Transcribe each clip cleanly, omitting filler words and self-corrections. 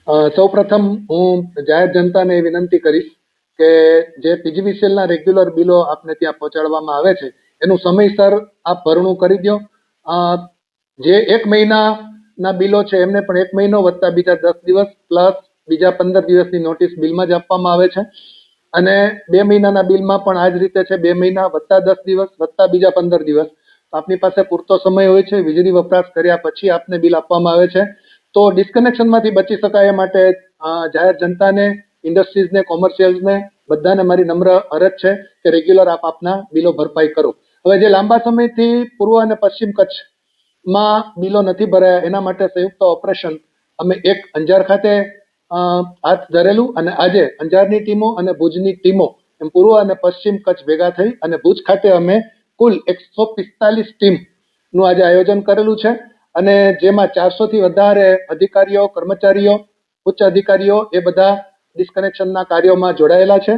સૌપ્રથમ હું જાહેર જનતાને વિનંતી કરીશ કે જે પીજીવીસીએલના રેગ્યુલર બિલો આપને ત્યાં પહોંચાડવામાં આવે છે એનું સમયસર આપ ભરણું કરી દો. જે 1 મહિનાના બિલો છે એમને પણ 1 મહિનો વત્તા બીજા 10 દિવસ પ્લસ બીજા 15 દિવસની નોટિસ બિલમાં જ આપવામાં આવે છે. અને 2 મહિનાના બિલમાં પણ આ જ રીતે છે, 2 મહિના વત્તા 10 દિવસ વત્તા બીજા 15 દિવસ. આપની પાસે પૂરતો સમય હોય છે. વીજળી વપરાશ કર્યા પછી આપને બિલ આપવામાં આવે છે. તો ડિસ્કનેક્શનમાંથી બચી શકાય એ માટે જાહેર જનતાને, ઇન્ડસ્ટ્રીઝને, કોમર્શિયલ્સને બધાને મારી નમ્ર અરજ છે કે રેગ્યુલર આપ આપના બિલો ભરપાઈ કરો. હવે જે લાંબા સમયથી પૂર્વ અને પશ્ચિમ કચ્છમાં બિલો નથી ભરાયા એના માટે સંયુક્ત ઓપરેશન અમે એક અંજાર ખાતે હાથ ધરેલું અને આજે અંજારની ટીમો અને ભુજની ટીમો એમ પૂર્વ અને પશ્ચિમ કચ્છ ભેગા થઈ અને ભુજ ખાતે અમે કુલ 145 ટીમનું આજે આયોજન કરેલું છે. અને જેમાં 400 થી વધારે અધિકારીઓ, કર્મચારીઓ, ઉચ્ચ અધિકારીઓ એ બધા ડિસ્કનેક્શનના કાર્યોમાં જોડાયેલા છે.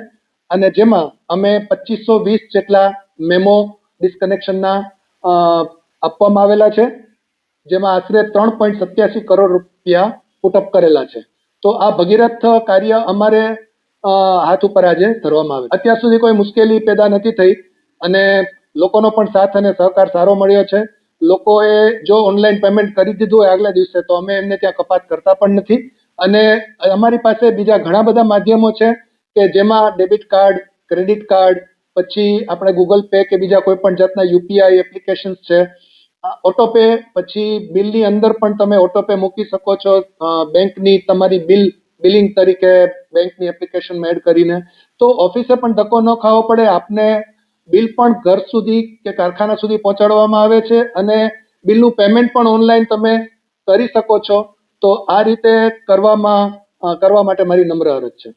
અને જેમાં અમે 2520 જેટલા મેમો ડિસ્કનેક્શનના આપવામાં આવેલા છે, જેમાં આશરે 3.87 કરોડ રૂપિયા પુટઅપ કરેલા છે. તો આ ભગીરથ કાર્ય અમારે હાથ ઉપર આજે ધરવામાં આવે. અત્યાર સુધી કોઈ મુશ્કેલી પેદા નથી થઈ અને લોકોનો પણ સાથ અને સહકાર સારો મળ્યો છે. લોકોએ જો ઓનલાઈન પેમેન્ટ કરી દીધું હોય આગલા દિવસે તો અમે એમને ત્યાં કપાત કરતા પણ નથી. અને અમારી પાસે બીજા ઘણા બધા માધ્યમો છે કે જેમાં ડેબિટ કાર્ડ, ક્રેડિટ કાર્ડ, પછી આપણે ગૂગલ પે કે બીજા કોઈ પણ જાતના યુપીઆઈ એપ્લિકેશન્સ છે, ઓટોપે, પછી બિલની અંદર પણ તમે ઓટોપે મૂકી શકો છો. બેંકની તમારી બિલિંગ તરીકે બેંકની એપ્લિકેશનમાં એડ કરીને. તો ઓફિસે પણ ધક્કો ન ખાવો પડે. આપને બિલ પણ ઘર સુધી કે કારખાના સુધી પહોંચાડવામાં આવે છે અને બિલનું પેમેન્ટ પણ ઓનલાઈન તમે કરી શકો છો. તો આ રીતે કરવા માટે મારી નમ્ર અરજ છે.